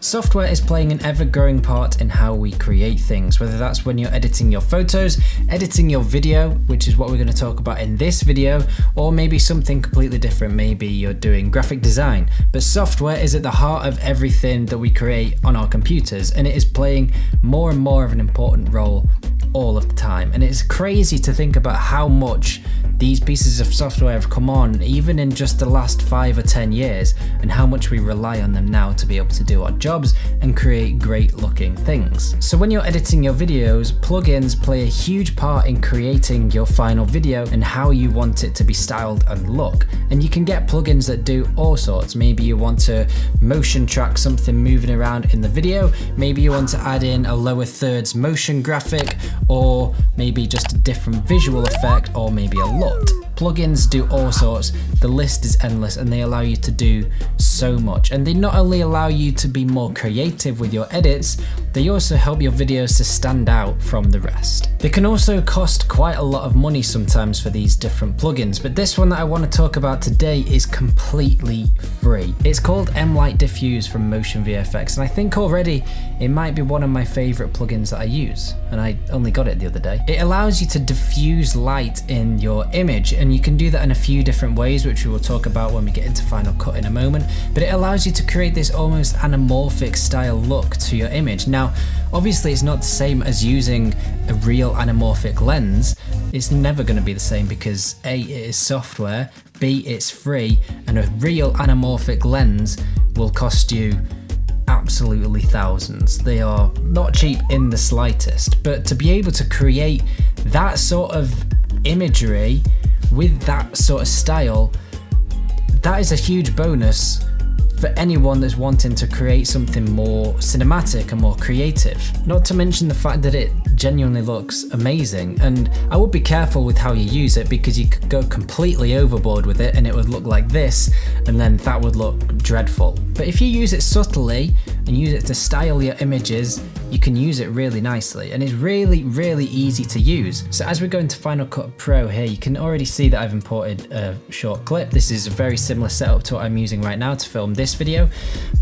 Software is playing an ever-growing part in how we create things, whether that's when you're editing your photos, editing your video, which is what we're going to talk about in this video, or maybe something completely different. Maybe you're doing graphic design. But software is at the heart of everything that we create on our computers, and it is playing more and more of an important role all of the time. And it's crazy to think about how much these pieces of software have come on even in just the last 5 or 10 years, and how much we rely on them now to be able to do our jobs and create great looking things. So when you're editing your videos, plugins play a huge part in creating your final video and how you want it to be styled and look. And you can get plugins that do all sorts. Maybe you want to motion track something moving around in the video, maybe you want to add in a lower thirds motion graphic, or maybe just a different visual effect, or maybe a LUT. Plugins do all sorts, the list is endless, and they allow you to do so much. And they not only allow you to be more creative with your edits, they also help your videos to stand out from the rest. They can also cost quite a lot of money sometimes for these different plugins, but this one that I want to talk about today is completely free. It's called mLight Diffuse from Motion VFX, and I think already it might be one of my favorite plugins that I use, and I only got it the other day. It allows you to diffuse light in your image, and you can do that in a few different ways, which we will talk about when we get into Final Cut in a moment, but it allows you to create this almost anamorphic style look to your image. Now, obviously it's not the same as using a real anamorphic lens. It's never going to be the same because A, it is software, B, it's free, and a real anamorphic lens will cost you absolutely thousands. They are not cheap in the slightest, but to be able to create that sort of imagery with that sort of style, that is a huge bonus for anyone that's wanting to create something more cinematic and more creative. Not to mention the fact that it genuinely looks amazing, and I would be careful with how you use it because you could go completely overboard with it and it would look like this, and then that would look dreadful. But if you use it subtly and use it to style your images, you can use it really nicely, and it's really, really easy to use. So as we go into Final Cut Pro here, you can already see that I've imported a short clip. This is a very similar setup to what I'm using right now to film this video.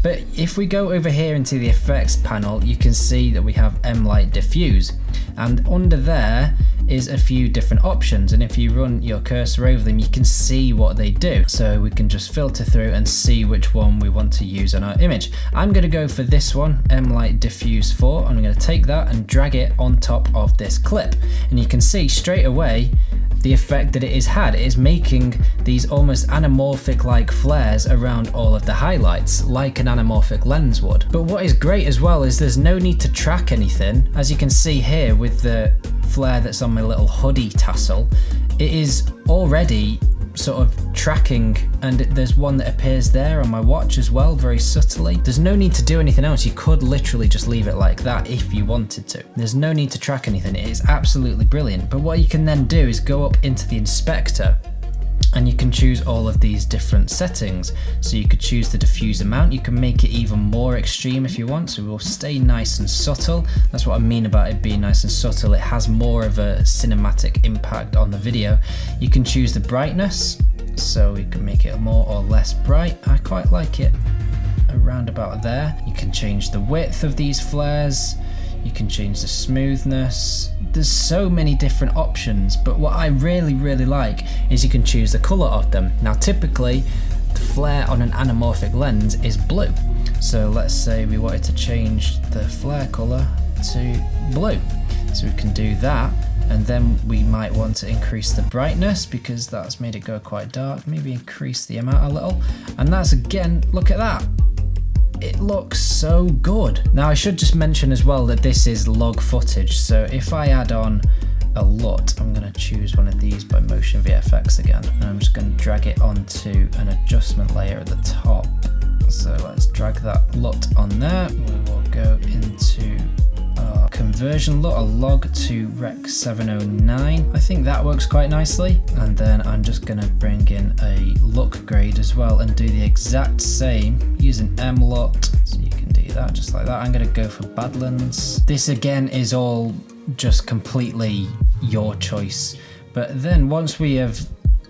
But if we go over here into the effects panel, you can see that we have mLight Diffuse, and under there is a few different options, and if you run your cursor over them, you can see what they do. So we can just filter through and see which one we want to use on our image. I'm going to go for this one, mLight Diffuse 4. I'm going to take that and drag it on top of this clip, and you can see straight away the effect that it has had. It is making these almost anamorphic like flares around all of the highlights, like an anamorphic lens would. But what is great as well is there's no need to track anything. As you can see here with the flare that's on my little hoodie tassel, it is already sort of tracking, and there's one that appears there on my watch as well, very subtly. There's no need to do anything else. You could literally just leave it like that if you wanted to. There's no need to track anything. It is absolutely brilliant. But what you can then do is go up into the inspector, and you can choose all of these different settings. So you could choose the diffuse amount. You can make it even more extreme if you want, so it will stay nice and subtle. That's what I mean about it being nice and subtle. It has more of a cinematic impact on the video. You can choose the brightness, so you can make it more or less bright. I quite like it around about there. You can change the width of these flares. You can change the smoothness. There's so many different options, but what I really, really like is you can choose the color of them. Now, typically, the flare on an anamorphic lens is blue. So let's say we wanted to change the flare color to blue. So we can do that, and then we might want to increase the brightness because that's made it go quite dark. Maybe increase the amount a little, and that's, again, look at that. It looks so good. Now I should just mention as well that this is log footage, so if I add on a LUT, I'm going to choose one of these by Motion VFX again, and I'm just going to drag it onto an adjustment layer at the top. So let's drag that LUT on there. We will go into our conversion LUT, a log to Rec 709. I think that works quite nicely, and then I'm just going to bring in a look grade as well and do the exact same using mLut. So you can do that just like that. I'm going to go for Badlands. This again is all just completely your choice, but then once we have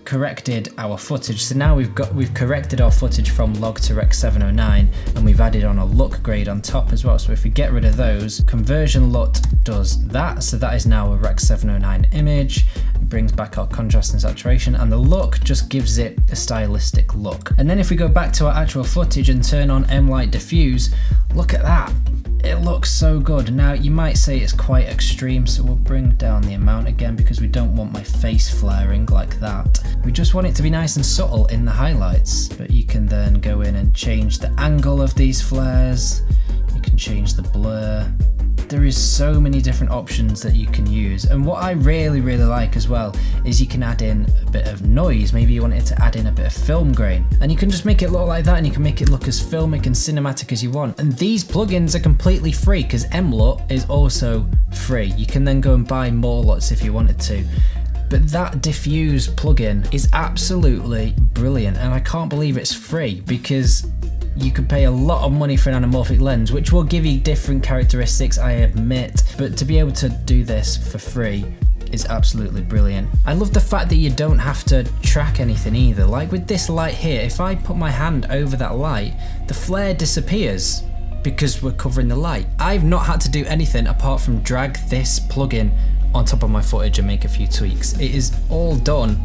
corrected our footage. So now we've corrected our footage from log to Rec 709, and we've added on a LUT grade on top as well. So if we get rid of those, conversion LUT does that. So that is now a Rec 709 image. It brings back our contrast and saturation, and the look just gives it a stylistic look. And then if we go back to our actual footage and turn on mLight Diffuse, look at that. It looks so good. Now you might say it's quite extreme, so we'll bring down the amount again because we don't want my face flaring like that. We just want it to be nice and subtle in the highlights. But you can then go in and change the angle of these flares. You can change the blur. There is so many different options that you can use, and what I really like as well is you can add in a bit of noise. Maybe you want it to add in a bit of film grain, and you can just make it look like that, and you can make it look as filmic and cinematic as you want. And these plugins are completely free because mLut is also free. You can then go and buy more LUTs if you wanted to. But that Diffuse plugin is absolutely brilliant, and I can't believe it's free because you could pay a lot of money for an anamorphic lens, which will give you different characteristics, I admit, but to be able to do this for free is absolutely brilliant. I love the fact that you don't have to track anything either. Like with this light here, if I put my hand over that light, the flare disappears because we're covering the light. I've not had to do anything apart from drag this plugin on top of my footage and make a few tweaks. It is all done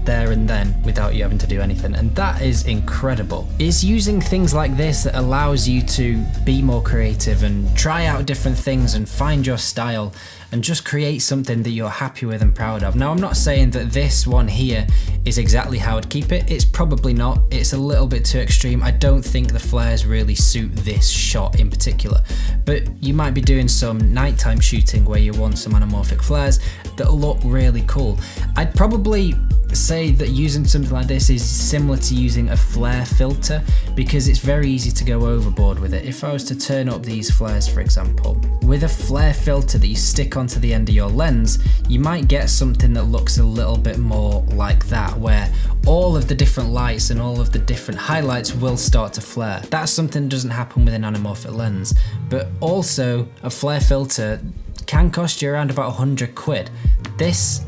there and then without you having to do anything, and that is incredible. It's using things like this that allows you to be more creative and try out different things and find your style and just create something that you're happy with and proud of. Now I'm not saying that this one here is exactly how I'd keep it. It's probably not. It's a little bit too extreme. I don't think the flares really suit this shot in particular, but you might be doing some nighttime shooting where you want some anamorphic flares that look really cool. I'd probably say that using something like this is similar to using a flare filter because it's very easy to go overboard with it. If I was to turn up these flares, for example, with a flare filter that you stick onto the end of your lens, you might get something that looks a little bit more like that, where all of the different lights and all of the different highlights will start to flare. That's something that doesn't happen with an anamorphic lens, but also a flare filter can cost you around about 100 quid. This,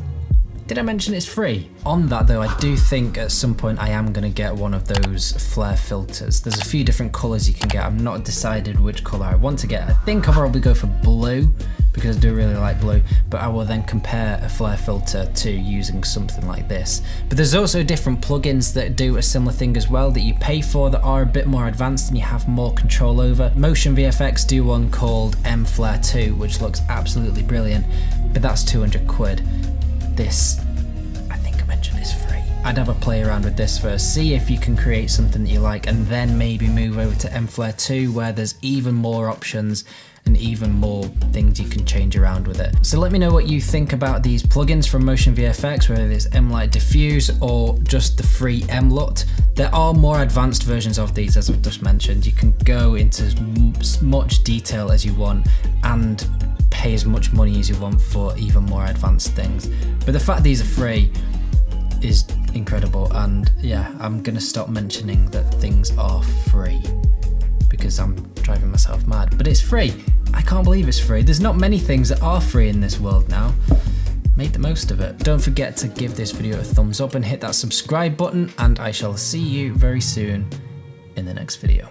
did I mention it's free? On that though, I do think at some point I am gonna get one of those flare filters. There's a few different colors you can get. I'm not decided which color I want to get. I think I'll probably go for blue because I do really like blue, but I will then compare a flare filter to using something like this. But there's also different plugins that do a similar thing as well that you pay for that are a bit more advanced and you have more control over. Motion VFX do one called mFlare 2, which looks absolutely brilliant, but that's 200 quid. This, I think I mentioned, is free. I'd have a play around with this first, see if you can create something that you like, and then maybe move over to mFlare 2 where there's even more options and even more things you can change around with it. So let me know what you think about these plugins from Motion VFX, whether it's mLight Diffuse or just the free mLut. There are more advanced versions of these, as I've just mentioned. You can go into as much detail as you want and pay as much money as you want for even more advanced things. But the fact these are free is incredible, and yeah, I'm gonna stop mentioning that things are free because I'm driving myself mad. But it's free. I can't believe it's free. There's not many things that are free in this world now. Make the most of it. Don't forget to give this video a thumbs up and hit that subscribe button, and I shall see you very soon in the next video.